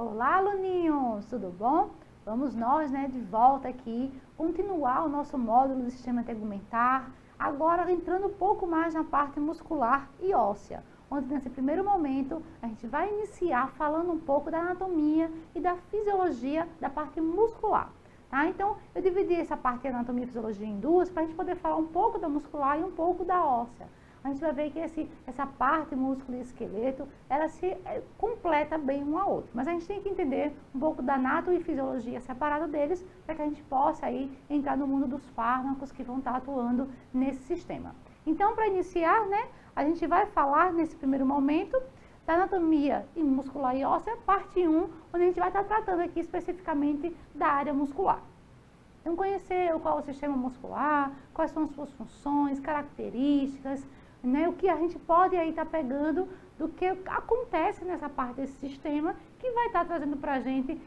Olá, aluninhos! Tudo bom? Vamos nós, de volta aqui, continuar o nosso módulo do sistema tegumentar, agora entrando um pouco mais na parte muscular e óssea, onde nesse primeiro momento a gente vai iniciar falando um pouco da anatomia e da fisiologia da parte muscular. Tá? Então, eu dividi essa parte de anatomia e fisiologia em duas, para a gente poder falar um pouco da muscular e um pouco da óssea. A gente vai ver que essa parte músculo e esqueleto, ela se completa bem um ao outro. Mas a gente tem que entender um pouco da anatomia e fisiologia separada deles, para que a gente possa aí entrar no mundo dos fármacos que vão estar atuando nesse sistema. Então, para iniciar, a gente vai falar nesse primeiro momento da anatomia e muscular e óssea, parte 1, onde a gente vai estar tratando aqui especificamente da área muscular. Então, conhecer qual é o sistema muscular, quais são as suas funções, características, o que a gente pode aí estar pegando do que acontece nessa parte desse sistema, que vai estar trazendo para a gente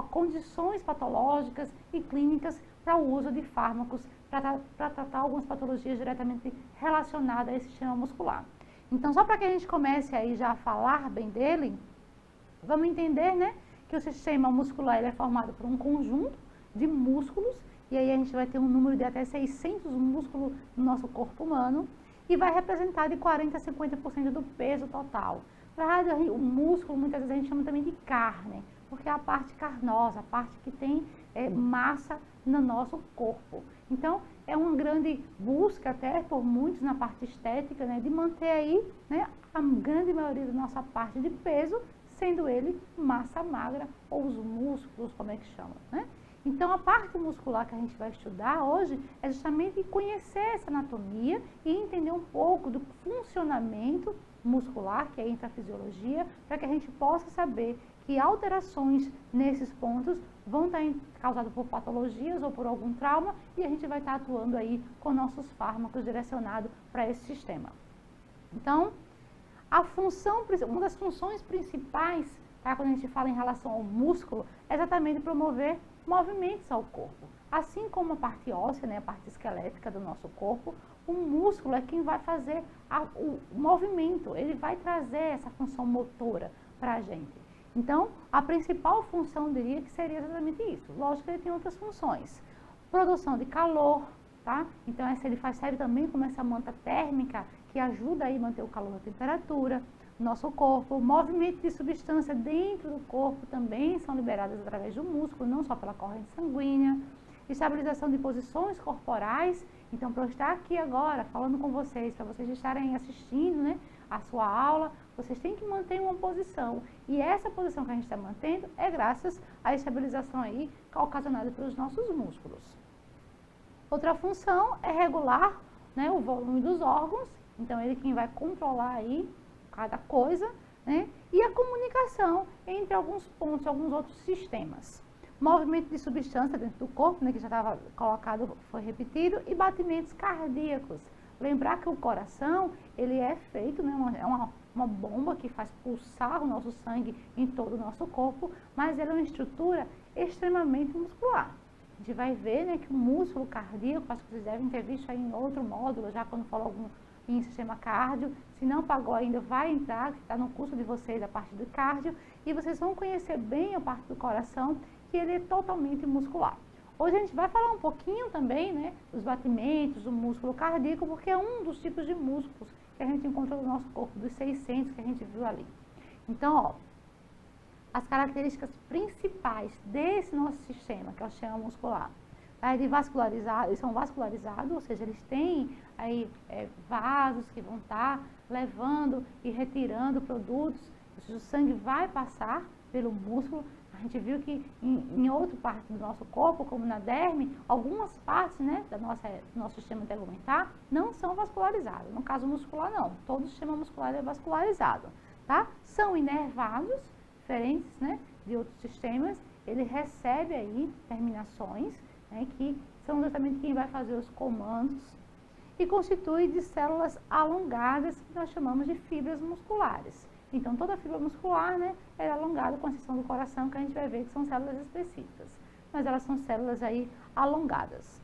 condições patológicas e clínicas para o uso de fármacos, para tratar algumas patologias diretamente relacionadas a esse sistema muscular. Então, só para que a gente comece aí já a falar bem dele, vamos entender, que o sistema muscular ele é formado por um conjunto de músculos, e aí a gente vai ter um número de até 600 músculos no nosso corpo humano, e vai representar de 40% a 50% do peso total. Na verdade, o músculo, muitas vezes a gente chama também de carne, porque é a parte carnosa, a parte que tem massa no nosso corpo. Então, é uma grande busca até por muitos na parte estética, de manter aí a grande maioria da nossa parte de peso, sendo ele massa magra ou os músculos, como é que chama, Então, a parte muscular que a gente vai estudar hoje é justamente conhecer essa anatomia e entender um pouco do funcionamento muscular, que é entra a fisiologia, para que a gente possa saber que alterações nesses pontos vão estar causadas por patologias ou por algum trauma, e a gente vai estar atuando aí com nossos fármacos direcionados para esse sistema. Então, uma das funções principais, quando a gente fala em relação ao músculo, é exatamente promover movimentos ao corpo. Assim como a parte óssea, a parte esquelética do nosso corpo, o músculo é quem vai fazer o movimento, ele vai trazer essa função motora para a gente. Então, a principal função, eu diria que seria exatamente isso. Lógico que ele tem outras funções. Produção de calor, tá? Então, ele serve também como essa manta térmica que ajuda aí a manter o calor na temperatura. Nosso corpo, movimento de substância dentro do corpo também são liberadas através do músculo, não só pela corrente sanguínea. Estabilização de posições corporais. Então, para eu estar aqui agora falando com vocês, para vocês estarem assistindo a sua aula, vocês têm que manter uma posição. E essa posição que a gente está mantendo é graças à estabilização aí ocasionada pelos nossos músculos. Outra função é regular o volume dos órgãos. Então, ele quem vai controlar aí cada coisa, e a comunicação entre alguns pontos, alguns outros sistemas. Movimento de substância dentro do corpo, que já estava colocado, foi repetido, e batimentos cardíacos. Lembrar que o coração, ele é feito, é uma bomba que faz pulsar o nosso sangue em todo o nosso corpo, mas ele é uma estrutura extremamente muscular. A gente vai ver que o músculo cardíaco, acho que vocês devem ter visto aí em outro módulo, já quando falou em sistema cardio, se não pagou ainda, vai entrar, que está no curso de vocês, a parte do cardio, e vocês vão conhecer bem a parte do coração, que ele é totalmente muscular. Hoje a gente vai falar um pouquinho também, dos batimentos, do músculo cardíaco, porque é um dos tipos de músculos que a gente encontra no nosso corpo, dos 600 que a gente viu ali. Então, as características principais desse nosso sistema, que é o sistema muscular, eles são vascularizados, ou seja, eles têm aí vasos que vão estar levando e retirando produtos, ou seja, o sangue vai passar pelo músculo. A gente viu que em outra parte do nosso corpo, como na derme, algumas partes do nosso sistema tegumentar não são vascularizadas. No caso muscular, não. Todo o sistema muscular é vascularizado, tá? São inervados, diferentes de outros sistemas. Ele recebe aí terminações, que são exatamente quem vai fazer os comandos, e constitui de células alongadas, que nós chamamos de fibras musculares. Então, toda fibra muscular é alongada, com exceção do coração, que a gente vai ver que são células específicas. Mas elas são células aí alongadas.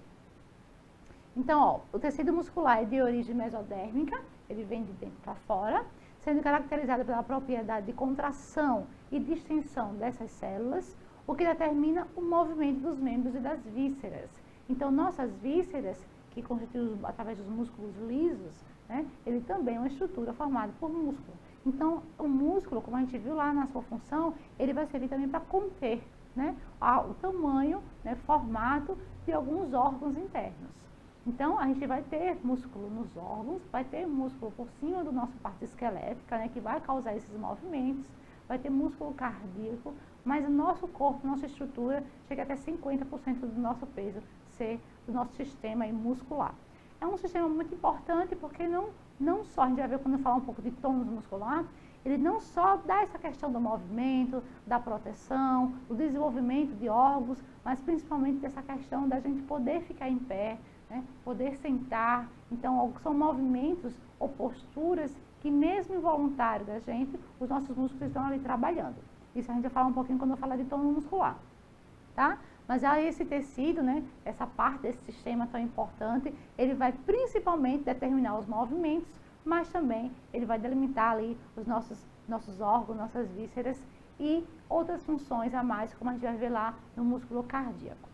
Então, o tecido muscular é de origem mesodérmica, ele vem de dentro para fora. sendo caracterizada pela propriedade de contração e distensão dessas células, o que determina o movimento dos membros e das vísceras. Então, nossas vísceras, que constituem através dos músculos lisos, né, ele também é uma estrutura formada por músculo. Então, o músculo, como a gente viu lá na sua função, ele vai servir também para conter, né, o tamanho, né, formato de alguns órgãos internos. Então, a gente vai ter músculo nos órgãos, vai ter músculo por cima da nossa parte esquelética, né, que vai causar esses movimentos, vai ter músculo cardíaco, mas o nosso corpo, nossa estrutura, chega até 50% do nosso peso ser do nosso sistema muscular. É um sistema muito importante porque não só, a gente vai ver quando eu falar um pouco de tônus muscular, ele não só dá essa questão do movimento, da proteção, do desenvolvimento de órgãos, mas principalmente dessa questão da gente poder ficar em pé, né, poder sentar. Então, são movimentos ou posturas que mesmo involuntário da gente, os nossos músculos estão ali trabalhando. Isso a gente vai falar um pouquinho quando eu falar de tônus muscular, tá? Mas aí esse tecido, né, essa parte desse sistema tão importante, ele vai principalmente determinar os movimentos, mas também ele vai delimitar ali os nossos órgãos, nossas vísceras e outras funções a mais, como a gente vai ver lá no músculo cardíaco.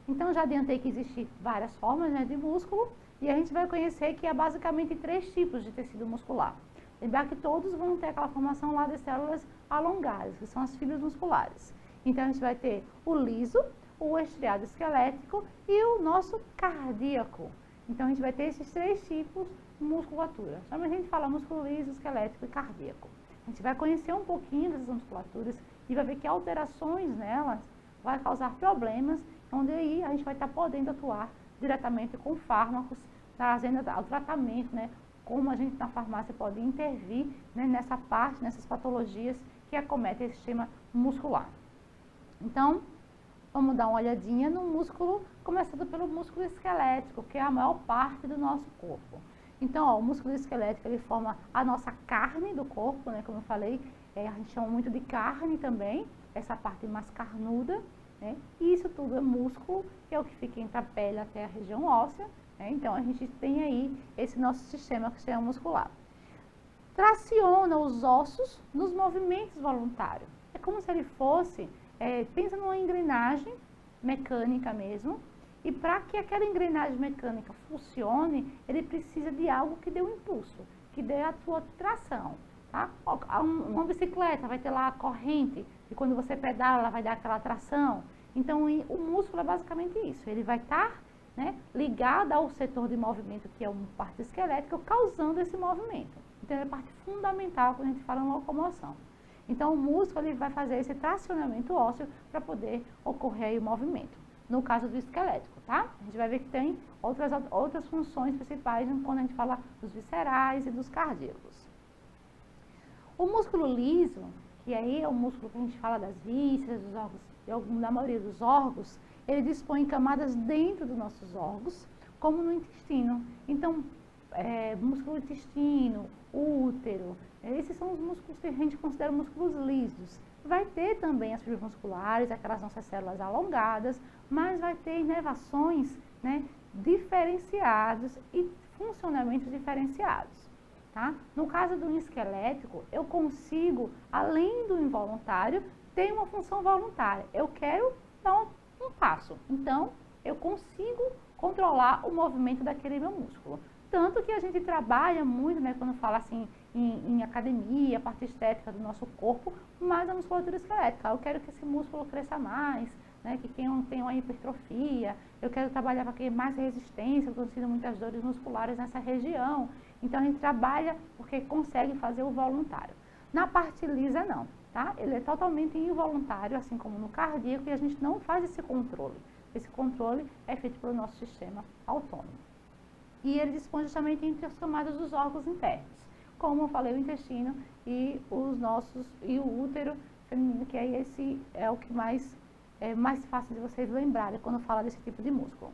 Então, já adiantei que existem várias formas, né, de músculo, e a gente vai conhecer que há basicamente 3 tipos de tecido muscular. Lembrar que todos vão ter aquela formação lá de células alongadas, que são as fibras musculares. Então, a gente vai ter o liso, o estriado esquelético e o nosso cardíaco. Então, a gente vai ter esses 3 tipos de musculatura. Geralmente a gente fala músculo liso, esquelético e cardíaco. A gente vai conhecer um pouquinho dessas musculaturas e vai ver que alterações nelas vai causar problemas, onde aí a gente vai estar podendo atuar diretamente com fármacos, trazendo o tratamento, né? Como a gente na farmácia pode intervir, né, nessa parte, nessas patologias que acometem esse sistema muscular. Então, vamos dar uma olhadinha no músculo, começando pelo músculo esquelético, que é a maior parte do nosso corpo. Então, ó, o músculo esquelético, ele forma a nossa carne do corpo, né, como eu falei, a gente chama muito de carne também, essa parte mais carnuda, né, e isso tudo é músculo, que é o que fica entre a pele até a região óssea, né, então a gente tem aí esse nosso sistema, que é muscular. Traciona os ossos nos movimentos voluntários. É como se ele fosse, pensa numa engrenagem mecânica mesmo, e para que aquela engrenagem mecânica funcione, ele precisa de algo que dê um impulso, que dê a sua tração. Tá? Uma bicicleta vai ter lá a corrente, e quando você pedala, ela vai dar aquela tração. Então, o músculo é basicamente isso, ele vai estar, né, ligado ao setor de movimento, que é uma parte esquelética, causando esse movimento. Então, é parte fundamental quando a gente fala em locomoção. Então, o músculo ele vai fazer esse tracionamento ósseo para poder ocorrer aí o movimento. No caso do esquelético, tá? A gente vai ver que tem outras funções principais quando a gente fala dos viscerais e dos cardíacos. O músculo liso, que aí é o músculo que a gente fala das vísceras, dos órgãos, da maioria dos órgãos, ele dispõe camadas dentro dos nossos órgãos, como no intestino. Então, músculo do intestino, útero, esses são os músculos que a gente considera músculos lisos. Vai ter também as fibras musculares, aquelas nossas células alongadas, mas vai ter inervações, né, diferenciados e funcionamentos diferenciados. Tá? No caso do esquelético, eu consigo, além do involuntário, ter uma função voluntária. Eu quero dar um passo, então eu consigo controlar o movimento daquele meu músculo. Tanto que a gente trabalha muito, né, quando fala assim em academia, a parte estética do nosso corpo, mas a musculatura esquelética. Eu quero que esse músculo cresça mais, né, que quem tem uma hipertrofia, eu quero trabalhar para ter mais resistência, eu estou sentindo muitas dores musculares nessa região. Então, a gente trabalha porque consegue fazer o voluntário. Na parte lisa, não, tá? Ele é totalmente involuntário, assim como no cardíaco, e a gente não faz esse controle. Esse controle é feito pelo nosso sistema autônomo. E ele dispõe justamente entre as camadas dos órgãos internos, como eu falei, o intestino e o útero feminino, que aí esse é o que é mais fácil de vocês lembrarem quando fala desse tipo de músculo.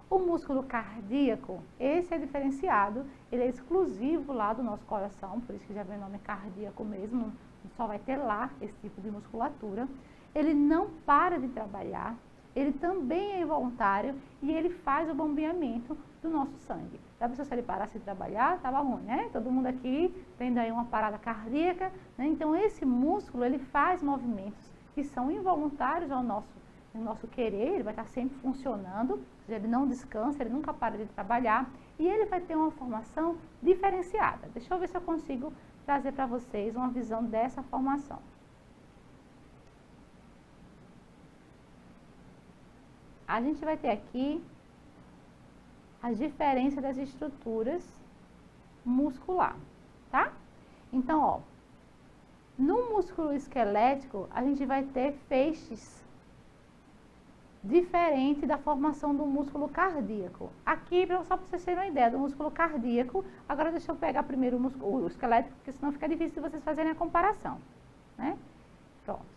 O músculo cardíaco, esse é diferenciado, ele é exclusivo lá do nosso coração, por isso que já vem o nome cardíaco mesmo, só vai ter lá esse tipo de musculatura. Ele não para de trabalhar, ele também é involuntário e ele faz o bombeamento do nosso sangue. Já pensou se ele parasse de trabalhar? Estava ruim, né? Todo mundo aqui tendo aí uma parada cardíaca, né? Então, esse músculo, ele faz movimentos que são involuntários ao nosso querer, ele vai estar sempre funcionando, ele não descansa, ele nunca para de trabalhar e ele vai ter uma formação diferenciada. Deixa eu ver se eu consigo trazer para vocês uma visão dessa formação. A gente vai ter aqui as diferenças das estruturas muscular, tá? Então, ó, no músculo esquelético, a gente vai ter feixes diferente da formação do músculo cardíaco. Aqui, só para vocês terem uma ideia do músculo cardíaco, agora deixa eu pegar primeiro o esquelético, porque senão fica difícil de vocês fazerem a comparação, né? Pronto.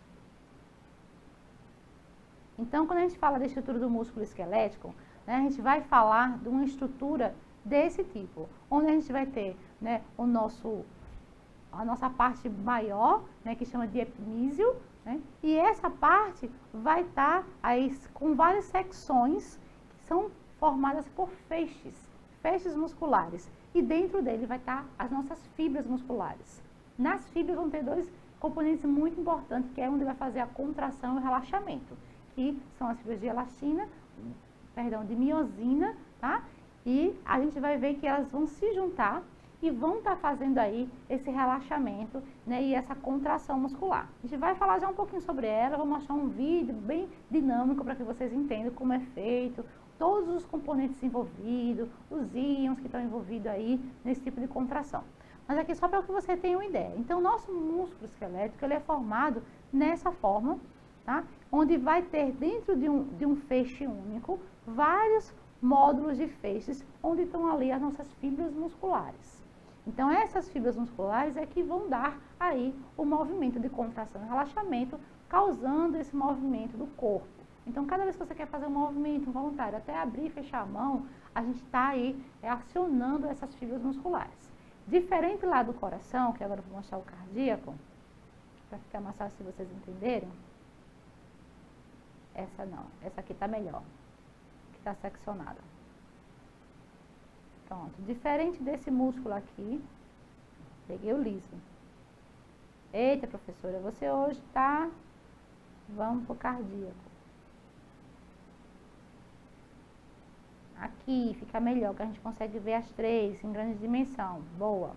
Então, quando a gente fala da estrutura do músculo esquelético, né, a gente vai falar de uma estrutura desse tipo, onde a gente vai ter, né, a nossa parte maior, né, que chama de epimísio, né, e essa parte vai estar aí com várias secções que são formadas por feixes musculares, e dentro dele vai estar as nossas fibras musculares. Nas fibras vão ter dois componentes muito importantes, que é onde vai fazer a contração e o relaxamento, que são as fibras de elastina, de miosina, tá? E a gente vai ver que elas vão se juntar e vão estar fazendo aí esse relaxamento, né, e essa contração muscular. A gente vai falar já um pouquinho sobre ela, vou mostrar um vídeo bem dinâmico para que vocês entendam como é feito, todos os componentes envolvidos, os íons que estão envolvidos aí nesse tipo de contração. Mas aqui só para que você tenha uma ideia. Então, o nosso músculo esquelético, ele é formado nessa forma, tá? Onde vai ter dentro de um feixe único, vários módulos de feixes, onde estão ali as nossas fibras musculares. Então, essas fibras musculares é que vão dar aí o movimento de contração e relaxamento, causando esse movimento do corpo. Então, cada vez que você quer fazer um movimento voluntário, até abrir e fechar a mão, a gente está aí acionando essas fibras musculares. Diferente lá do coração, que agora eu vou mostrar o cardíaco, para ficar mais fácil vocês entenderem. Essa não, essa aqui está melhor, que está seccionada. Pronto, diferente desse músculo aqui, peguei o liso. Eita, professora, você hoje tá... Vamos pro cardíaco. Aqui fica melhor, que a gente consegue ver as três em grande dimensão. Boa.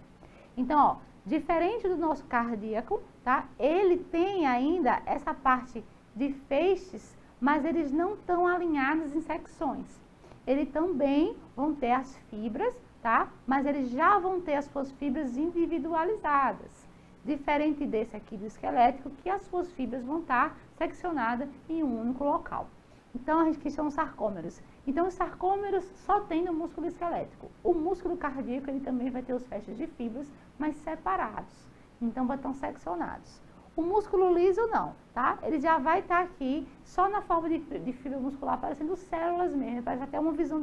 Então, ó, diferente do nosso cardíaco, tá? Ele tem ainda essa parte de feixes, mas eles não estão alinhados em secções. Eles também vão ter as fibras, tá? Mas eles já vão ter as suas fibras individualizadas. Diferente desse aqui do esquelético, que as suas fibras vão estar seccionadas em um único local. Então, a gente que são os sarcômeros. Então, os sarcômeros só tem no músculo esquelético. O músculo cardíaco, ele também vai ter os feixes de fibras, mas separados. Então, vai estar seccionados. O músculo liso não, tá? Ele já vai estar aqui só na forma de fibra muscular, parecendo células mesmo. Parece até uma visão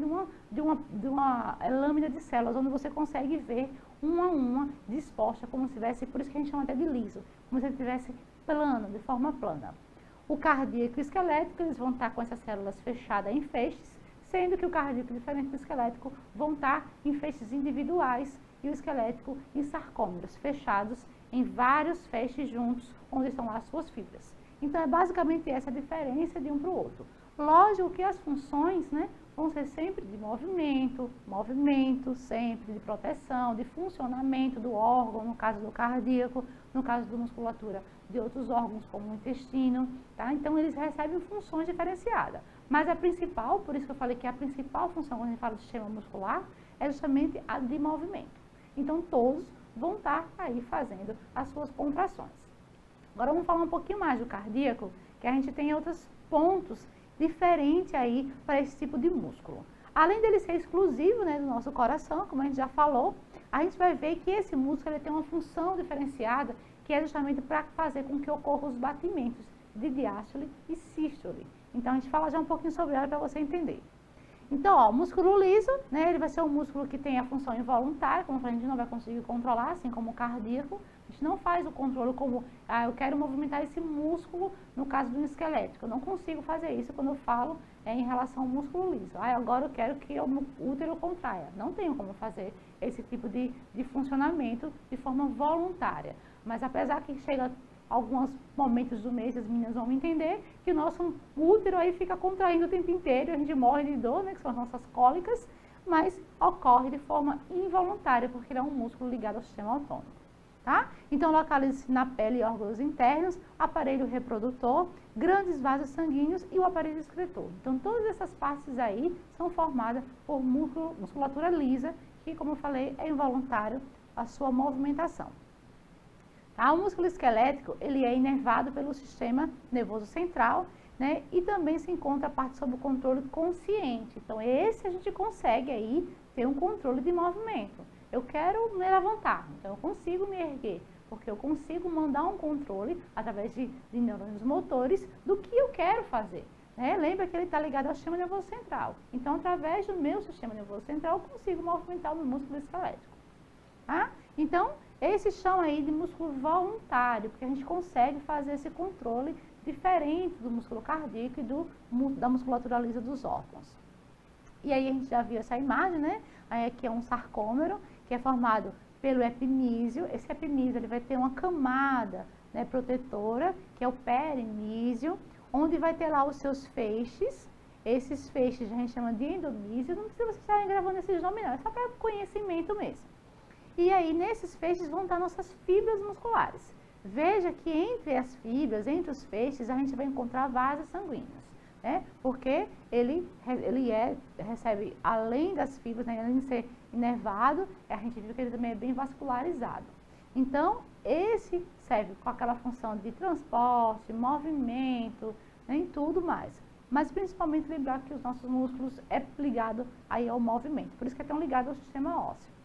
de uma lâmina de células, onde você consegue ver uma a uma disposta, como se tivesse, por isso que a gente chama até de liso, como se ele estivesse plano, de forma plana. O cardíaco e o esquelético, eles vão estar com essas células fechadas em feixes, sendo que o cardíaco, diferente do esquelético, vão estar em feixes individuais e o esquelético em sarcômeros fechados em vários feixes juntos, onde estão lá as suas fibras. Então, é basicamente essa a diferença de um para o outro. Lógico que as funções, né, vão ser sempre de movimento sempre, de proteção, de funcionamento do órgão, no caso do cardíaco, no caso da musculatura, de outros órgãos, como o intestino, tá? Então, eles recebem funções diferenciadas. Mas a principal, por isso que eu falei que a principal função, quando a gente fala do sistema muscular, é justamente a de movimento. Então, todos vão estar aí fazendo as suas contrações. Agora, vamos falar um pouquinho mais do cardíaco, que a gente tem outros pontos diferentes aí para esse tipo de músculo. Além dele ser exclusivo, né, do nosso coração, como a gente já falou, a gente vai ver que esse músculo ele tem uma função diferenciada, que é justamente para fazer com que ocorram os batimentos de diástole e sístole. Então, a gente fala já um pouquinho sobre ela para você entender. Então, ó, o músculo liso, né, ele vai ser um músculo que tem a função involuntária, como a gente não vai conseguir controlar, assim como o cardíaco, A gente não faz o controle como, eu quero movimentar esse músculo no caso do esquelético. Eu não consigo fazer isso quando eu falo em relação ao músculo liso. Agora eu quero que o útero contraia. Não tenho como fazer esse tipo de funcionamento de forma voluntária. Mas apesar que chega alguns momentos do mês, as meninas vão entender que o nosso útero aí fica contraindo o tempo inteiro, a gente morre de dor, né, que são as nossas cólicas, mas ocorre de forma involuntária, porque ele é um músculo ligado ao sistema autônomo, tá? Então, localiza-se na pele e órgãos internos, aparelho reprodutor, grandes vasos sanguíneos e o aparelho excretor. Então, todas essas partes aí são formadas por musculatura lisa, que, como eu falei, é involuntário a sua movimentação. O músculo esquelético, ele é inervado pelo sistema nervoso central, né? E também se encontra a parte sob o controle consciente. Então, esse a gente consegue aí ter um controle de movimento. Eu quero me levantar, então eu consigo me erguer, porque eu consigo mandar um controle através de neurônios motores do que eu quero fazer. Né? Lembra que ele está ligado ao sistema nervoso central. Então, através do meu sistema nervoso central, eu consigo movimentar o meu músculo esquelético. Tá? Então, esse chama aí de músculo voluntário, porque a gente consegue fazer esse controle diferente do músculo cardíaco e da musculatura lisa dos órgãos. E aí a gente já viu essa imagem, né? Aí aqui é um sarcômero, que é formado pelo epimísio. Esse epimísio ele vai ter uma camada, né, protetora, que é o perimísio, onde vai ter lá os seus feixes. Esses feixes a gente chama de endomísio. Não precisa vocês estarem gravando esses nomes não, é só para conhecimento mesmo. E aí, nesses feixes vão estar nossas fibras musculares. Veja que entre as fibras, entre os feixes, a gente vai encontrar vasos sanguíneos, né? Porque ele recebe, além das fibras, né, além de ser inervado, a gente viu que ele também é bem vascularizado. Então, esse serve com aquela função de transporte, movimento, né, e tudo mais. Mas, principalmente, lembrar que os nossos músculos é ligado aí ao movimento. Por isso que é tão ligado ao sistema ósseo.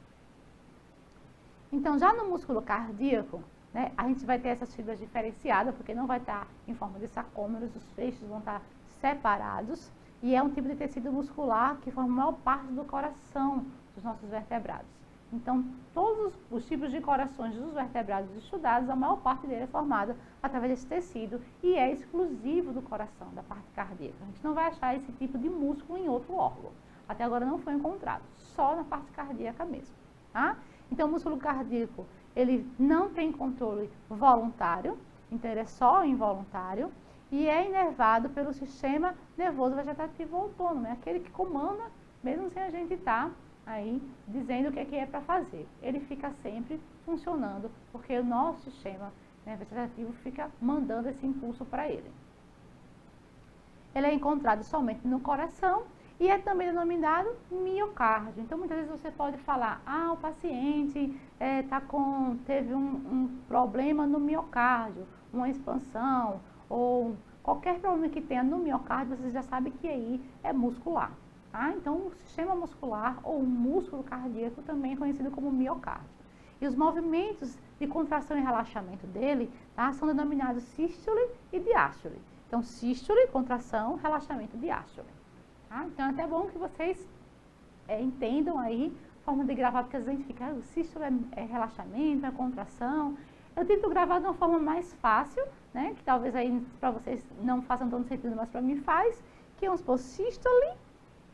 Então, já no músculo cardíaco, né, a gente vai ter essas fibras diferenciadas, porque não vai estar em forma de sarcômeros, os feixes vão estar separados, e é um tipo de tecido muscular que forma a maior parte do coração dos nossos vertebrados. Então, todos os tipos de corações dos vertebrados estudados, a maior parte dele é formada através desse tecido e é exclusivo do coração, da parte cardíaca. A gente não vai achar esse tipo de músculo em outro órgão. Até agora não foi encontrado, só na parte cardíaca mesmo, tá? Então, o músculo cardíaco, ele não tem controle voluntário, então ele é só involuntário, e é inervado pelo sistema nervoso vegetativo autônomo, é aquele que comanda, mesmo sem a gente estar aí dizendo o que é para fazer. Ele fica sempre funcionando, porque o nosso sistema, né, vegetativo fica mandando esse impulso para ele. Ele é encontrado somente no coração, e é também denominado miocárdio. Então, muitas vezes você pode falar, o paciente teve um problema no miocárdio, uma expansão, ou qualquer problema que tenha no miocárdio, você já sabe que aí é muscular. Tá? Então, o sistema muscular ou o músculo cardíaco também é conhecido como miocárdio. E os movimentos de contração e relaxamento dele, tá, são denominados sístole e diástole. Então, sístole, contração, relaxamento, diástole. Então, é até bom que vocês entendam aí a forma de gravar, porque às vezes a gente fica, o sístole é relaxamento, é contração. Eu tento gravar de uma forma mais fácil, né, que talvez aí para vocês não façam tanto sentido, mas para mim faz, que vamos supor, sístole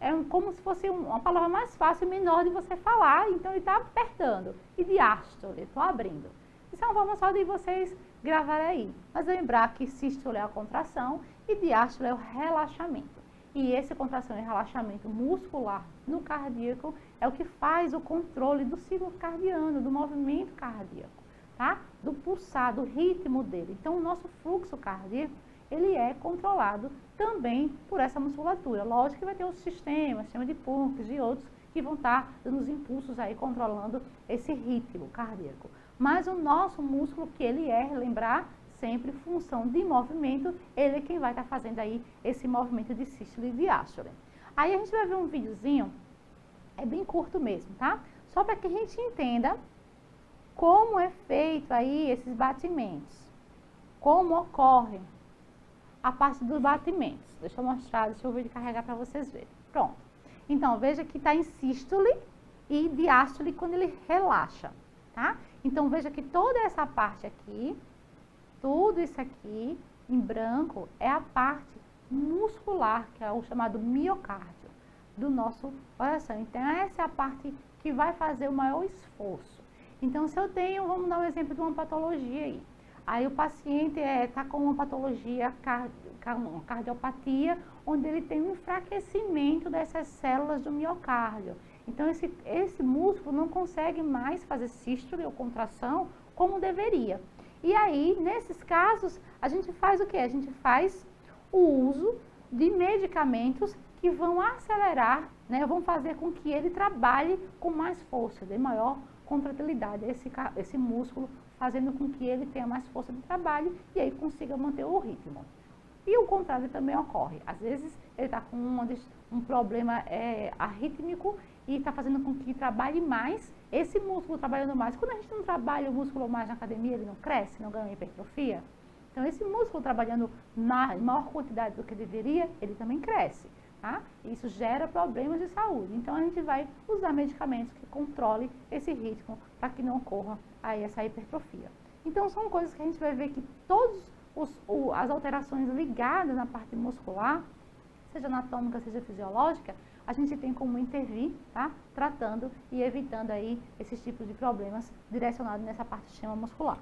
é como se fosse uma palavra mais fácil e menor de você falar, então ele está apertando. E diástole, estou abrindo. Isso é uma forma só de vocês gravarem aí. Mas lembrar que sístole é a contração e diástole é o relaxamento. E esse contração e relaxamento muscular no cardíaco é o que faz o controle do ciclo cardiano, do movimento cardíaco, tá? Do pulsar, do ritmo dele. Então, o nosso fluxo cardíaco, ele é controlado também por essa musculatura. Lógico que vai ter outros sistemas, sistema de Purkinje e outros que vão estar dando os impulsos aí, controlando esse ritmo cardíaco. Mas o nosso músculo, que ele lembrar, sempre função de movimento, ele é quem vai estar fazendo aí esse movimento de sístole e diástole. Aí a gente vai ver um videozinho, é bem curto mesmo, tá? Só para que a gente entenda como é feito aí esses batimentos, como ocorre a parte dos batimentos. Deixa eu mostrar, deixa eu carregar para vocês verem. Pronto. Então, veja que está em sístole e diástole quando ele relaxa, tá? Então, veja que toda essa parte aqui, tudo isso aqui em branco é a parte muscular, que é o chamado miocárdio do nosso coração. Então, essa é a parte que vai fazer o maior esforço. Então, se eu tenho, vamos dar um exemplo de uma patologia aí. Aí o paciente está com uma patologia, uma cardiopatia, onde ele tem um enfraquecimento dessas células do miocárdio. Então, esse músculo não consegue mais fazer sístole ou contração como deveria. E aí, nesses casos, a gente faz o quê? A gente faz o uso de medicamentos que vão acelerar, né, vão fazer com que ele trabalhe com mais força, de maior contratilidade, esse músculo, fazendo com que ele tenha mais força de trabalho e aí consiga manter o ritmo. E o contrário também ocorre. Às vezes ele está com um problema arrítmico e está fazendo com que trabalhe mais, esse músculo trabalhando mais. Quando a gente não trabalha o músculo mais na academia, ele não cresce, não ganha hipertrofia. Então esse músculo trabalhando em maior quantidade do que deveria, ele também cresce. Tá? Isso gera problemas de saúde. Então a gente vai usar medicamentos que controlem esse ritmo para que não ocorra aí essa hipertrofia. Então são coisas que a gente vai ver que todas as alterações ligadas na parte muscular, seja anatômica, seja fisiológica, a gente tem como intervir, tá? Tratando e evitando aí esses tipos de problemas direcionados nessa parte do sistema muscular.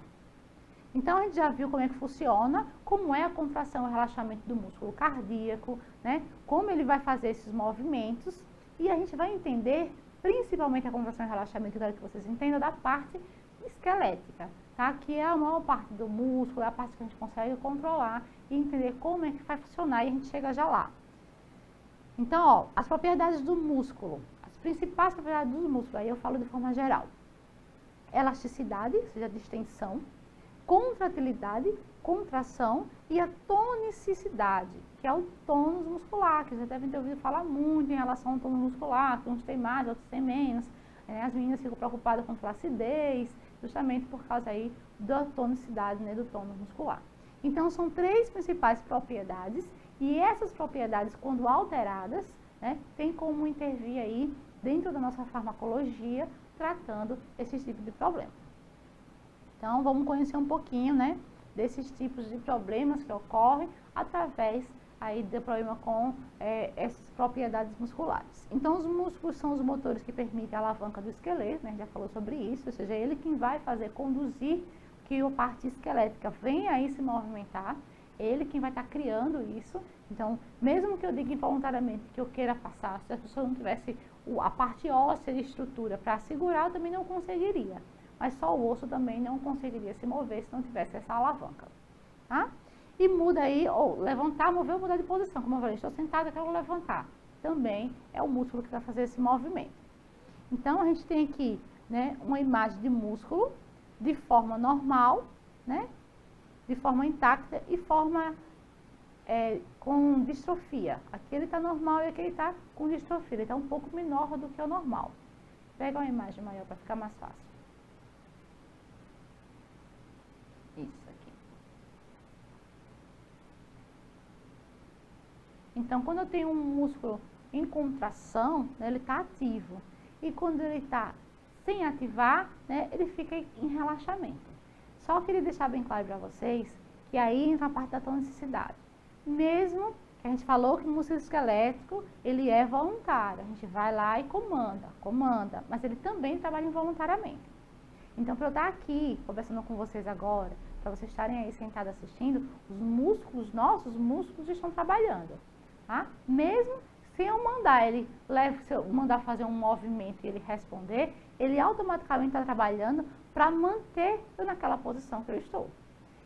Então, a gente já viu como é que funciona, como é a contração e relaxamento do músculo cardíaco, né? Como ele vai fazer esses movimentos. E a gente vai entender, principalmente a contração e relaxamento, que eu quero que vocês entendam, da parte esquelética, tá? Que é a maior parte do músculo, é a parte que a gente consegue controlar e entender como é que vai funcionar e a gente chega já lá. Então, ó, as propriedades do músculo, as principais propriedades do músculo, aí eu falo de forma geral. Elasticidade, ou seja, distensão, contratilidade, contração e a tonicidade, que é o tônus muscular, que vocês devem ter ouvido falar muito em relação ao tônus muscular, que uns têm mais, outros têm menos. As meninas ficam preocupadas com flacidez, justamente por causa aí da tonicidade, né, do tônus muscular. Então, são três principais propriedades e essas propriedades, quando alteradas, né, tem como intervir aí dentro da nossa farmacologia, tratando esses tipos de problemas. Então, vamos conhecer um pouquinho, né, desses tipos de problemas que ocorrem através aí do problema com essas propriedades musculares. Então, os músculos são os motores que permitem a alavanca do esqueleto, né, a gente já falou sobre isso, ou seja, ele quem vai fazer conduzir que a parte esquelética venha aí se movimentar, ele quem vai estar criando isso. Então, mesmo que eu diga involuntariamente que eu queira passar, se a pessoa não tivesse a parte óssea de estrutura para segurar, eu também não conseguiria. Mas só o osso também não conseguiria se mover se não tivesse essa alavanca, tá? E muda aí, ou levantar, mover ou mudar de posição. Como eu falei, estou sentada, quero levantar. Também é o músculo que vai fazer esse movimento. Então, a gente tem aqui, né, uma imagem de músculo de forma normal, né, de forma intacta e forma com distrofia. Aqui ele está normal e aqui ele está com distrofia. Ele está um pouco menor do que o normal. Pega uma imagem maior para ficar mais fácil. Isso aqui. Então, quando eu tenho um músculo em contração, né, ele está ativo. E quando ele está sem ativar, né, ele fica em relaxamento. Só queria deixar bem claro para vocês que aí entra a parte da tonicidade. Mesmo que a gente falou que o músculo esquelético, ele é voluntário. A gente vai lá e comanda, mas ele também trabalha involuntariamente. Então, para eu estar aqui conversando com vocês agora, para vocês estarem aí sentados assistindo, os músculos, nossos músculos estão trabalhando, tá? Mesmo se eu mandar se eu mandar fazer um movimento e ele responder, ele automaticamente está trabalhando para manter eu naquela posição que eu estou.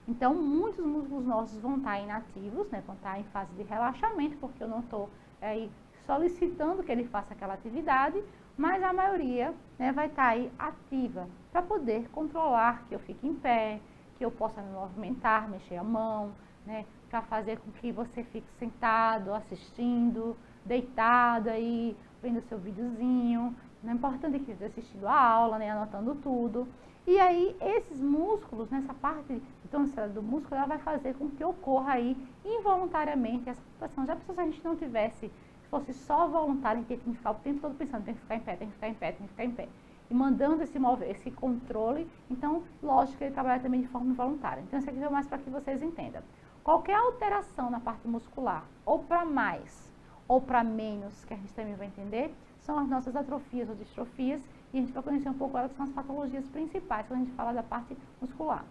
Então, muitos músculos nossos vão estar inativos, né? Vão estar em fase de relaxamento, porque eu não estou aí solicitando que ele faça aquela atividade, mas a maioria, né, vai estar aí ativa para poder controlar que eu fique em pé, que eu possa me movimentar, mexer a mão, né, para fazer com que você fique sentado, assistindo, deitado aí, vendo seu videozinho. É importante que você assistindo a aula, né, anotando tudo. E aí, esses músculos, nessa parte de tonicidade do músculo, ela vai fazer com que ocorra aí involuntariamente essa situação. Já pensou se a gente não tivesse, se fosse só voluntário, a gente tinha que ficar o tempo todo pensando, tem que ficar em pé, tem que ficar em pé, tem que ficar em pé. e mandando esse controle. Então, lógico que ele trabalha também de forma involuntária. Então, isso aqui é mais para que vocês entendam. Qualquer alteração na parte muscular, ou para mais, ou para menos, que a gente também vai entender, são as nossas atrofias ou distrofias, e a gente vai conhecer um pouco elas, que são as patologias principais, quando a gente fala da parte muscular.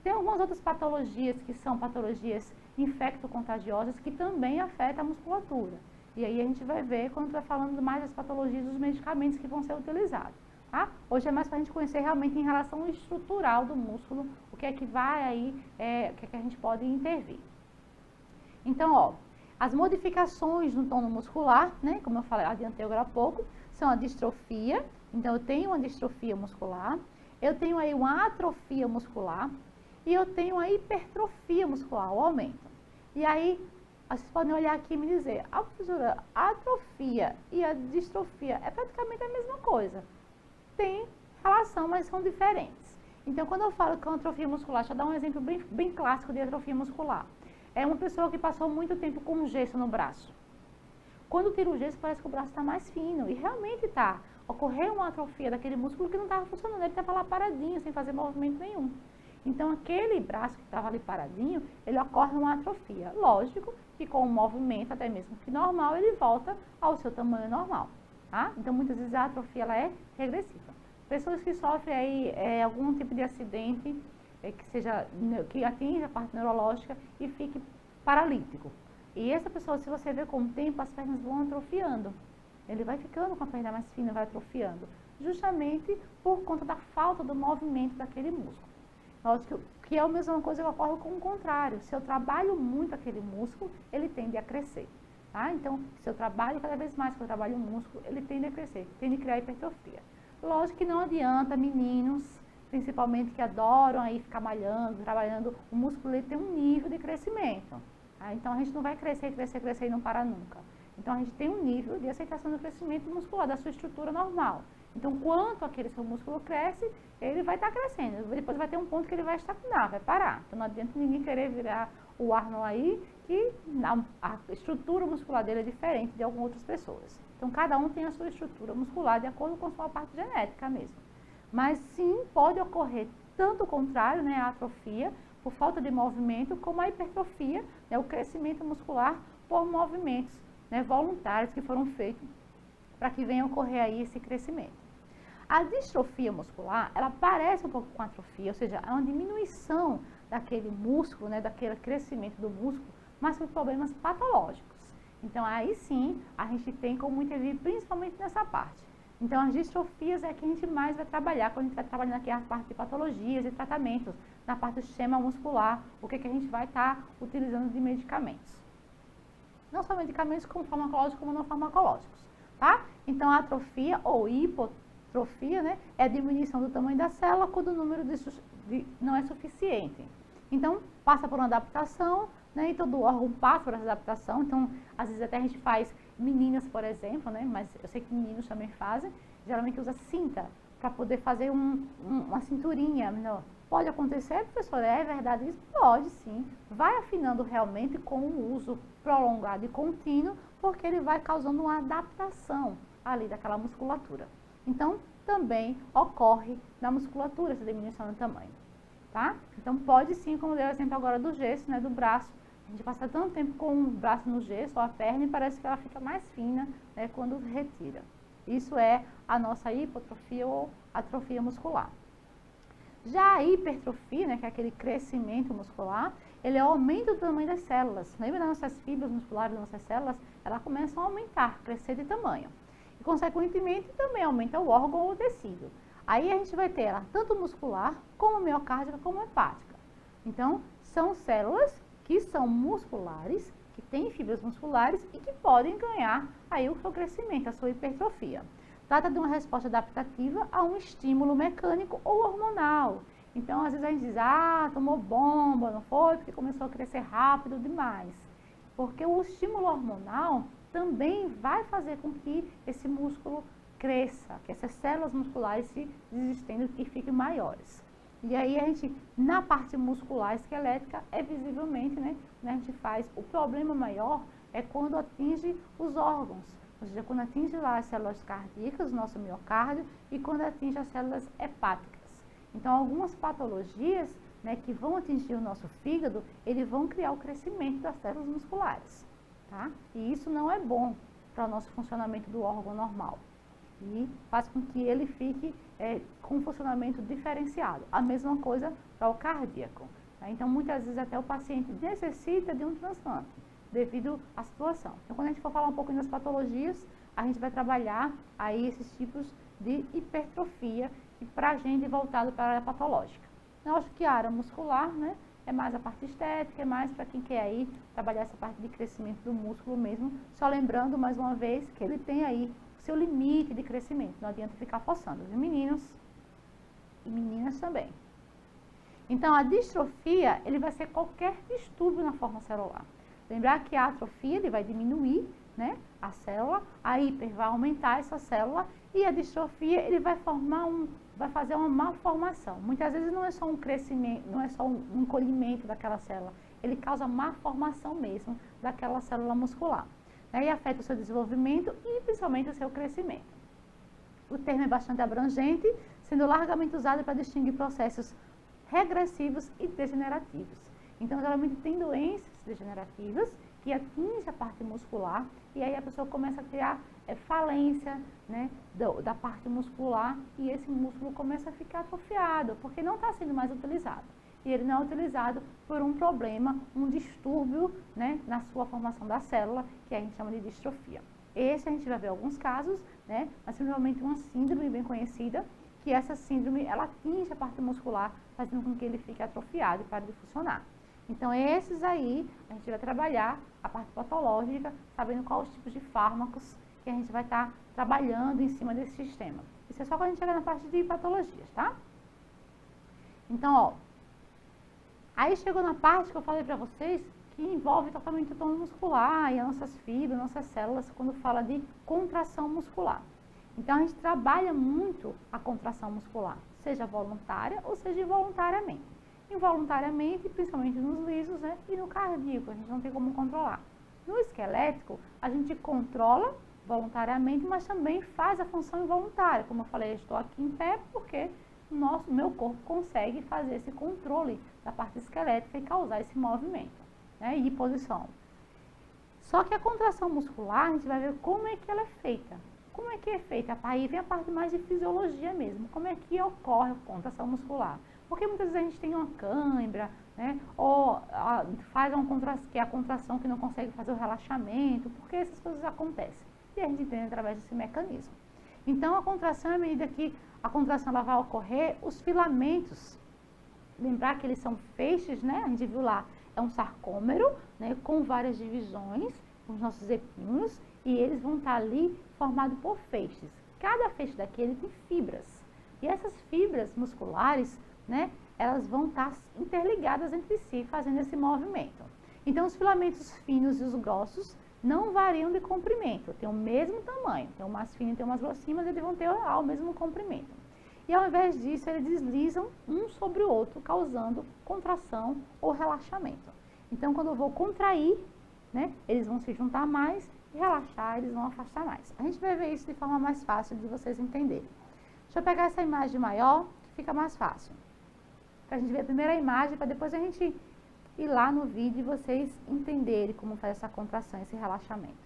Tem algumas outras patologias que são patologias infecto-contagiosas que também afetam a musculatura. E aí a gente vai ver quando vai falando mais das patologias dos medicamentos que vão ser utilizados. Tá? Hoje é mais para a gente conhecer realmente em relação estrutural do músculo, o que é que vai aí, o que é que a gente pode intervir. Então, ó, as modificações no tônus muscular, né, como eu falei, adiantei agora há pouco, são a distrofia. Então, eu tenho uma distrofia muscular, eu tenho aí uma atrofia muscular e eu tenho uma hipertrofia muscular, o aumento. E aí, vocês podem olhar aqui e me dizer, professora, a atrofia e a distrofia é praticamente a mesma coisa. Tem relação, mas são diferentes. Então, quando eu falo que é uma atrofia muscular, deixa eu dar um exemplo bem clássico de atrofia muscular. É uma pessoa que passou muito tempo com gesso no braço. Quando tira o gesso, parece que o braço está mais fino. E realmente está. Ocorreu uma atrofia daquele músculo que não estava funcionando. Ele estava lá paradinho, sem fazer movimento nenhum. Então, aquele braço que estava ali paradinho, ele ocorre uma atrofia. Lógico que com o movimento, até mesmo que normal, ele volta ao seu tamanho normal. Tá? Então, muitas vezes a atrofia ela é regressiva. Pessoas que sofrem aí, algum tipo de acidente, que atinja a parte neurológica e fique paralítico. E essa pessoa, se você ver com o tempo, as pernas vão atrofiando. Ele vai ficando com a perna mais fina, vai atrofiando. Justamente por conta da falta do movimento daquele músculo. Lógico que é a mesma coisa que ocorre com o contrário. Se eu trabalho muito aquele músculo, ele tende a crescer. Tá? Então, se eu trabalho cada vez mais que eu trabalho o músculo, ele tende a crescer, tende a criar hipertrofia. Lógico que não adianta meninos, principalmente que adoram aí ficar malhando, trabalhando, o músculo ele tem um nível de crescimento. Tá? Então, a gente não vai crescer e não parar nunca. Então, a gente tem um nível de aceitação do crescimento muscular, da sua estrutura normal. Então, quanto aquele seu músculo cresce, ele vai estar crescendo. Depois vai ter um ponto que ele vai estagnar, vai parar. Então, não adianta ninguém querer virar o Arnold aí, que a estrutura muscular dele é diferente de algumas outras pessoas. Então, cada um tem a sua estrutura muscular de acordo com a sua parte genética mesmo. Mas, sim, pode ocorrer tanto o contrário, né, a atrofia, por falta de movimento, como a hipertrofia, né, o crescimento muscular por movimentos, né, voluntários que foram feitos para que venha ocorrer aí esse crescimento. A distrofia muscular, ela parece um pouco com a atrofia, ou seja, é uma diminuição daquele músculo, né, daquele crescimento do músculo, mas com problemas patológicos. Então, aí sim, a gente tem como intervir principalmente nessa parte. Então, as distrofias é que a gente mais vai trabalhar, quando a gente vai trabalhando aqui a parte de patologias e tratamentos, na parte do sistema muscular, o que a gente vai estar utilizando de medicamentos. Não só medicamentos como farmacológicos, como não farmacológicos, tá? Então, a atrofia ou hipotrofia, né, é a diminuição do tamanho da célula quando o número não é suficiente. Então, passa por uma adaptação, né, e todo órgão passa por essa adaptação. Então, às vezes até a gente faz, meninas, por exemplo, né, mas eu sei que meninos também fazem, geralmente usa cinta para poder fazer uma cinturinha menor. Pode acontecer, professora, é verdade isso? Pode sim. Vai afinando realmente com o uso prolongado e contínuo, porque ele vai causando uma adaptação ali daquela musculatura. Então, também ocorre na musculatura essa diminuição do tamanho, tá? Então, pode sim, como deu o exemplo agora do gesso, né, do braço. A gente passa tanto tempo com o braço no gesso, ou a perna, e parece que ela fica mais fina, né, quando retira. Isso é a nossa hipotrofia ou atrofia muscular. Já a hipertrofia, né, que é aquele crescimento muscular, ele é o aumento do tamanho das células. Lembra das nossas fibras musculares, das nossas células? Elas começam a aumentar, crescer de tamanho. E, consequentemente, também aumenta o órgão ou o tecido. Aí a gente vai ter ela tanto muscular, como miocárdica, como hepática. Então, são células que são musculares, que têm fibras musculares e que podem ganhar aí o seu crescimento, a sua hipertrofia. Trata de uma resposta adaptativa a um estímulo mecânico ou hormonal. Então, às vezes a gente diz, tomou bomba, não foi? Porque começou a crescer rápido demais. Porque o estímulo hormonal também vai fazer com que esse músculo cresça, que essas células musculares se desestendam e fiquem maiores. E aí a gente, na parte muscular esquelética, é visivelmente, né, a gente faz. O problema maior é quando atinge os órgãos, ou seja, quando atinge lá as células cardíacas, o nosso miocárdio, e quando atinge as células hepáticas. Então, algumas patologias, né, que vão atingir o nosso fígado, eles vão criar o crescimento das células musculares, tá? E isso não é bom para o nosso funcionamento do órgão normal. E faz com que ele fique com um funcionamento diferenciado. A mesma coisa para o cardíaco. Tá? Então, muitas vezes até o paciente necessita de um transplante, devido à situação. Então, quando a gente for falar um pouquinho das patologias, a gente vai trabalhar aí esses tipos de hipertrofia, e para a gente voltado para a área patológica. Eu acho que a área muscular, né, é mais a parte estética, é mais para quem quer aí trabalhar essa parte de crescimento do músculo mesmo. Só lembrando, mais uma vez, que ele tem aí seu limite de crescimento. Não adianta ficar forçando, os meninos e meninas também. Então, a distrofia, ele vai ser qualquer distúrbio na forma celular. Lembrar que a atrofia, ele vai diminuir, né, a célula, a hiper vai aumentar essa célula, e a distrofia, ele vai fazer uma malformação. Muitas vezes não é só um crescimento, não é só um encolhimento daquela célula, ele causa malformação mesmo daquela célula muscular, né, e afeta o seu desenvolvimento e principalmente o seu crescimento. O termo é bastante abrangente, sendo largamente usado para distinguir processos regressivos e degenerativos. Então, geralmente tem doenças degenerativas que atingem a parte muscular, e aí a pessoa começa a criar falência, né, da parte muscular, e esse músculo começa a ficar atrofiado, porque não está sendo mais utilizado. E ele não é utilizado por um problema, um distúrbio, né, na sua formação da célula, que a gente chama de distrofia. Esse a gente vai ver alguns casos, né, mas principalmente uma síndrome bem conhecida, que essa síndrome, ela atinge a parte muscular, fazendo com que ele fique atrofiado e pare de funcionar. Então, esses aí, a gente vai trabalhar a parte patológica, sabendo quais os tipos de fármacos que a gente vai estar trabalhando em cima desse sistema. Isso é só quando a gente chegar na parte de patologias, tá? Então, ó, aí chegou na parte que eu falei pra vocês, que envolve totalmente o tônus muscular e as nossas fibras, nossas células, quando fala de contração muscular. Então, a gente trabalha muito a contração muscular, seja voluntária ou seja involuntariamente. Involuntariamente, principalmente nos lisos, né, e no cardíaco, a gente não tem como controlar. No esquelético, a gente controla voluntariamente, mas também faz a função involuntária. Como eu falei, eu estou aqui em pé porque meu corpo consegue fazer esse controle da parte esquelética e causar esse movimento, né, e posição. Só que a contração muscular, a gente vai ver como é que ela é feita. Como é que é feita? Aí vem a parte mais de fisiologia mesmo. Como é que ocorre a contração muscular? Porque muitas vezes a gente tem uma cãibra, né? Ou faz que é a contração que não consegue fazer o relaxamento, porque essas coisas acontecem. E a gente entende através desse mecanismo. Então, a contração, à medida que a contração ela vai ocorrer, os filamentos, lembrar que eles são feixes, né? A gente viu lá, é um sarcômero, né? Com várias divisões, os nossos epímeros, e eles vão estar ali formados por feixes. Cada feixe daquele tem fibras. E essas fibras musculares, né, elas vão estar interligadas entre si, fazendo esse movimento. Então, os filamentos finos e os grossos não variam de comprimento, tem o mesmo tamanho. Tem um mais fino e tem um mais grossinho, mas eles vão ter o mesmo comprimento. E ao invés disso, eles deslizam um sobre o outro, causando contração ou relaxamento. Então, quando eu vou contrair, né, eles vão se juntar mais, e relaxar, eles vão afastar mais. A gente vai ver isso de forma mais fácil de vocês entenderem. Deixa eu pegar essa imagem maior, que fica mais fácil. Para a gente ver a primeira imagem, para depois a gente ir lá no vídeo e vocês entenderem como faz essa contração, esse relaxamento.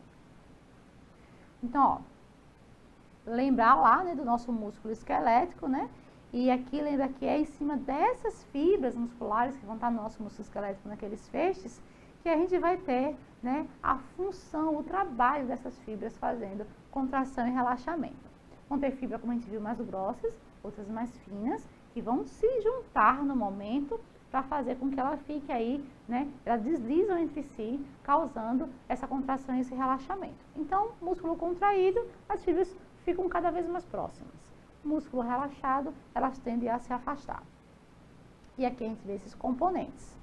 Então, ó, lembrar lá, né, do nosso músculo esquelético, né? E aqui, lembra que é em cima dessas fibras musculares que vão estar no nosso músculo esquelético, naqueles feixes, que a gente vai ter, né, a função, o trabalho dessas fibras fazendo contração e relaxamento. Vão ter fibras, como a gente viu, mais grossas, outras mais finas, que vão se juntar no momento para fazer com que ela fique aí, né, elas deslizam entre si, causando essa contração e esse relaxamento. Então, músculo contraído, as fibras ficam cada vez mais próximas. Músculo relaxado, elas tendem a se afastar. E aqui a gente vê esses componentes.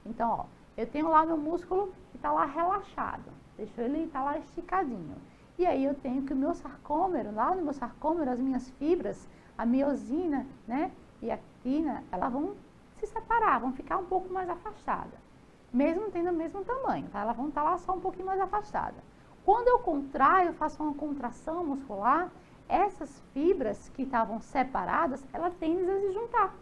Então, ó, eu tenho lá meu músculo que está lá relaxado, deixo ele estar lá esticadinho. E aí eu tenho que o meu sarcômero, lá no meu sarcômero, as minhas fibras, a miosina, né, e a actina, elas vão se separar, vão ficar um pouco mais afastadas. Mesmo tendo o mesmo tamanho, tá? Elas vão estar lá só um pouquinho mais afastadas. Quando eu contraio, eu faço uma contração muscular, essas fibras que estavam separadas, elas tendem a se juntar.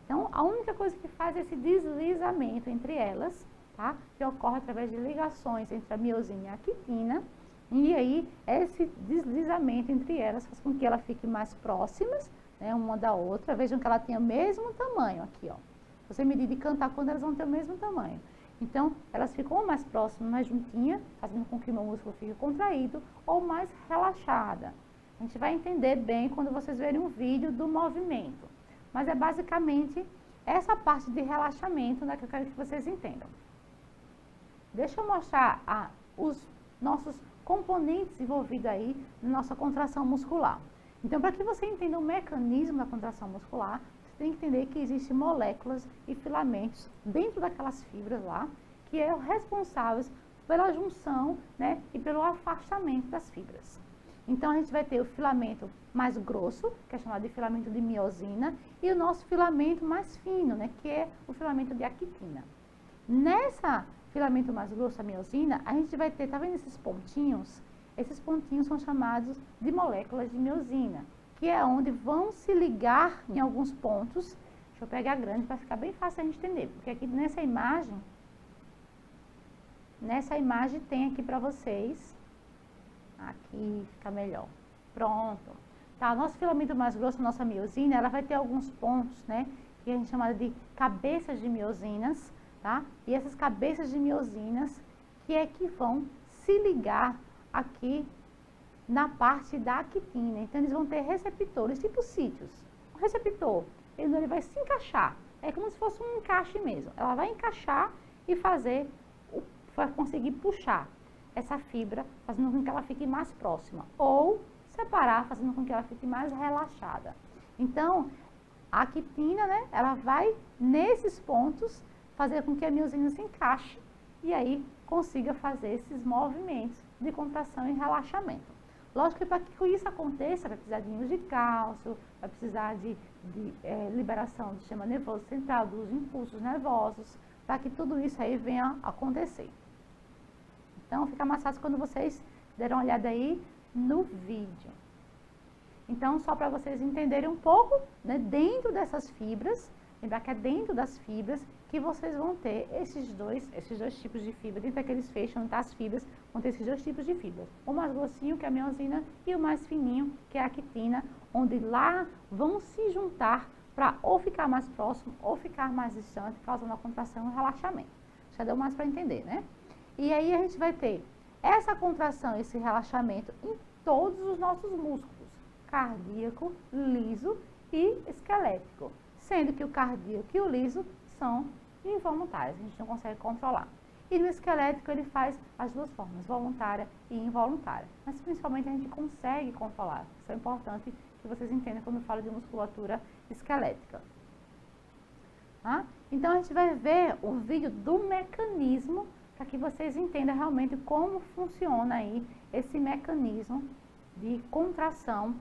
Então, a única coisa que faz esse deslizamento entre elas, tá? Que ocorre através de ligações entre a miosina e a actina, e aí esse deslizamento entre elas faz com que elas fiquem mais próximas, né, uma da outra. Vejam que ela tem o mesmo tamanho aqui, ó. Você medir de cantar quando elas vão ter o mesmo tamanho. Então, elas ficam mais próximas, mais juntinhas, fazendo com que o meu músculo fique contraído ou mais relaxada. A gente vai entender bem quando vocês verem um vídeo do movimento. Mas é basicamente essa parte de relaxamento, né, que eu quero que vocês entendam. Deixa eu mostrar os nossos componentes envolvidos aí na nossa contração muscular. Então, para que você entenda o mecanismo da contração muscular, você tem que entender que existem moléculas e filamentos dentro daquelas fibras lá, que é responsáveis pela junção, né, e pelo afastamento das fibras. Então, a gente vai ter o filamento mais grosso, que é chamado de filamento de miosina, e o nosso filamento mais fino, né, que é o filamento de actina. Nessa filamento mais grosso, a miosina, a gente vai ter, tá vendo esses pontinhos? Esses pontinhos são chamados de moléculas de miosina, que é onde vão se ligar em alguns pontos. Deixa eu pegar grande para ficar bem fácil a gente entender, porque aqui nessa imagem tem aqui para vocês, aqui fica melhor, pronto. Tá, o nosso filamento mais grosso, a nossa miosina, ela vai ter alguns pontos, né, que a gente chama de cabeças de miosinas, tá? E essas cabeças de miosinas que vão se ligar aqui na parte da actina. Então, eles vão ter receptores, tipo sítios. O receptor, ele vai se encaixar. É como se fosse um encaixe mesmo. Ela vai encaixar e vai conseguir puxar essa fibra, fazendo com que ela fique mais próxima. Ou separar, fazendo com que ela fique mais relaxada. Então, a actina, né, ela vai nesses pontos fazer com que a miosina se encaixe e aí consiga fazer esses movimentos de contração e relaxamento. Lógico que para que isso aconteça, vai precisar de íons de cálcio, vai precisar de liberação do sistema nervoso central, dos impulsos nervosos, para que tudo isso aí venha a acontecer. Então, fica mais fácil quando vocês deram uma olhada aí no vídeo. Então, só para vocês entenderem um pouco, né, dentro dessas fibras, lembrar que é dentro das fibras que vocês vão ter esses dois tipos de fibra. Dentro daqueles feixes onde tá as fibras, vão ter esses dois tipos de fibras. O mais grossinho, que é a miosina, e o mais fininho, que é a actina, onde lá vão se juntar para ou ficar mais próximo ou ficar mais distante, causando a contração e o relaxamento. Já deu mais para entender, né? E aí a gente vai ter essa contração, esse relaxamento em todos os nossos músculos, cardíaco, liso e esquelético. Sendo que o cardíaco e o liso são involuntários, a gente não consegue controlar. E no esquelético ele faz as duas formas, voluntária e involuntária. Mas principalmente a gente consegue controlar. Isso é importante que vocês entendam quando eu falo de musculatura esquelética. Tá? Então a gente vai ver o vídeo do mecanismo para que vocês entendam realmente como funciona aí esse mecanismo de contração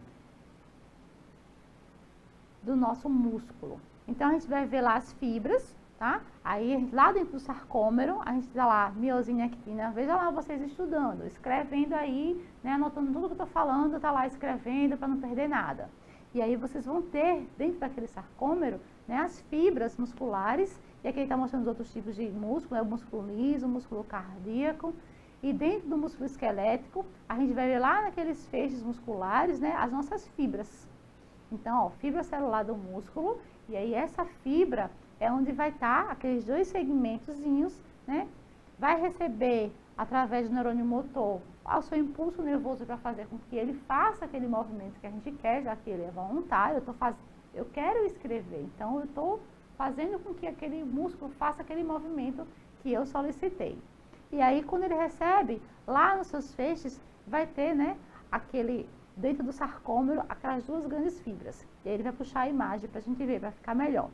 do nosso músculo. Então, a gente vai ver lá as fibras, tá? Aí, lá dentro do sarcômero, a gente dá lá miosina e actina. Veja lá vocês estudando, escrevendo aí, né? Anotando tudo que eu tô falando, tá lá escrevendo para não perder nada. E aí, vocês vão ter, dentro daquele sarcômero, né, as fibras musculares. E aqui ele está mostrando os outros tipos de músculo, né? O músculo liso, o músculo cardíaco. E dentro do músculo esquelético, a gente vai ver lá naqueles feixes musculares, né, as nossas fibras. Então, ó, fibra celular do músculo, e aí essa fibra é onde vai estar aqueles dois segmentozinhos, né? Vai receber, através do neurônio motor, o seu impulso nervoso para fazer com que ele faça aquele movimento que a gente quer, já que ele é voluntário, eu quero escrever, então eu estou fazendo com que aquele músculo faça aquele movimento que eu solicitei. E aí, quando ele recebe, lá nos seus feixes, vai ter, né, dentro do sarcômero, aquelas duas grandes fibras. E aí ele vai puxar a imagem para a gente ver, para ficar melhor.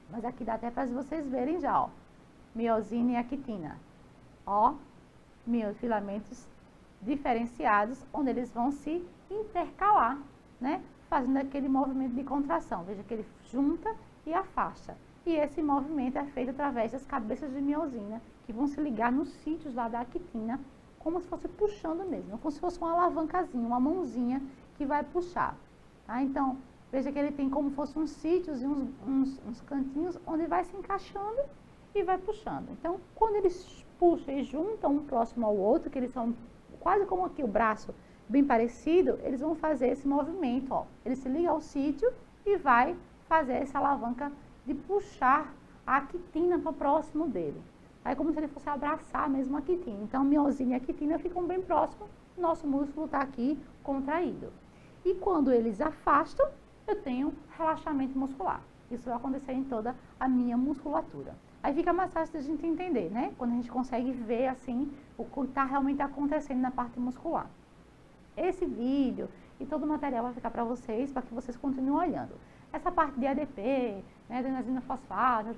Mas aqui dá até para vocês verem já, ó. Miosina e actina. Ó, filamentos diferenciados, onde eles vão se intercalar, né? Fazendo aquele movimento de contração. Veja que ele junta e afasta. E esse movimento é feito através das cabeças de miosina, que vão se ligar nos sítios lá da actina, como se fosse puxando mesmo, como se fosse uma alavancazinha, uma mãozinha que vai puxar. Tá? Então, veja que ele tem como se fossem uns sítios e uns cantinhos onde vai se encaixando e vai puxando. Então, quando eles puxam e juntam um próximo ao outro, que eles são quase como aqui o braço bem parecido, eles vão fazer esse movimento, ó. Ele se liga ao sítio e vai fazer essa alavanca de puxar a quitina para próximo dele. É como se ele fosse abraçar mesmo a quitina. Então, a miosina e a quitina ficam bem próximos, nosso músculo está aqui contraído. E quando eles afastam, eu tenho relaxamento muscular. Isso vai acontecer em toda a minha musculatura. Aí fica mais fácil da gente entender, né? Quando a gente consegue ver, assim, o que está realmente acontecendo na parte muscular. Esse vídeo e todo o material vai ficar para vocês, para que vocês continuem olhando. Essa parte de ADP, né, adenosina fosfato,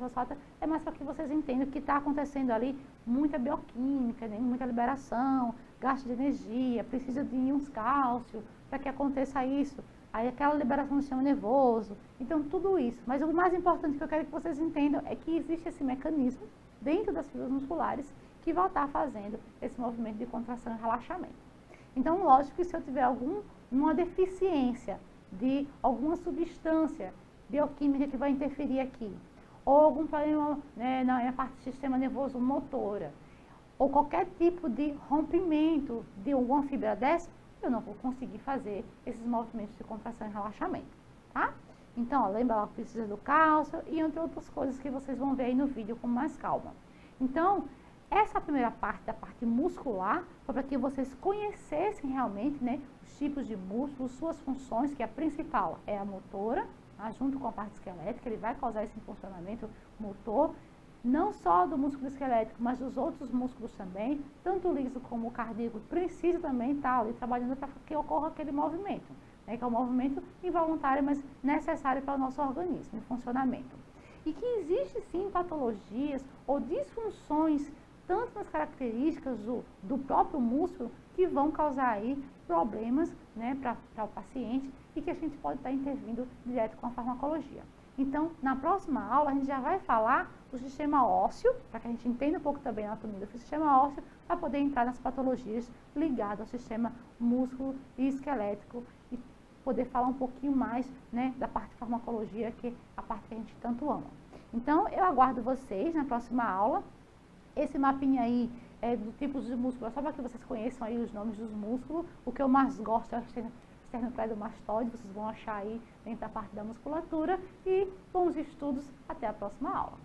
é mais para que vocês entendam que está acontecendo ali muita bioquímica, né, muita liberação, gasto de energia, precisa de íons cálcio para que aconteça isso. Aí aquela liberação do sistema nervoso, então tudo isso. Mas o mais importante que eu quero que vocês entendam é que existe esse mecanismo dentro das fibras musculares que vai estar fazendo esse movimento de contração e relaxamento. Então, lógico que se eu tiver uma deficiência de alguma substância bioquímica que vai interferir aqui, ou algum problema, né, na parte do sistema nervoso motora, ou qualquer tipo de rompimento de alguma fibra dessa, eu não vou conseguir fazer esses movimentos de contração e relaxamento, tá? Então, ó, lembra lá que precisa do cálcio e entre outras coisas que vocês vão ver aí no vídeo com mais calma. Então, essa primeira parte, da parte muscular, foi para que vocês conhecessem realmente, né, os tipos de músculos, suas funções, que a principal é a motora, tá, junto com a parte esquelética, ele vai causar esse funcionamento motor, não só do músculo esquelético, mas dos outros músculos também, tanto o liso como o cardíaco, precisa também estar ali trabalhando para que ocorra aquele movimento, né, que é um movimento involuntário, mas necessário para o nosso organismo, em funcionamento. E que existe sim patologias ou disfunções tanto nas características do próprio músculo, que vão causar aí problemas, né, para o paciente e que a gente pode estar intervindo direto com a farmacologia. Então, na próxima aula, a gente já vai falar do sistema ósseo, para que a gente entenda um pouco também a anatomia do sistema ósseo, para poder entrar nas patologias ligadas ao sistema músculo e esquelético e poder falar um pouquinho mais, né, da parte de farmacologia, que é a parte que a gente tanto ama. Então, eu aguardo vocês na próxima aula. Esse mapinha aí é do tipos de músculo, só para que vocês conheçam aí os nomes dos músculos. O que eu mais gosto é o esternocleidomastoide, vocês vão achar aí dentro da parte da musculatura. E bons estudos, até a próxima aula.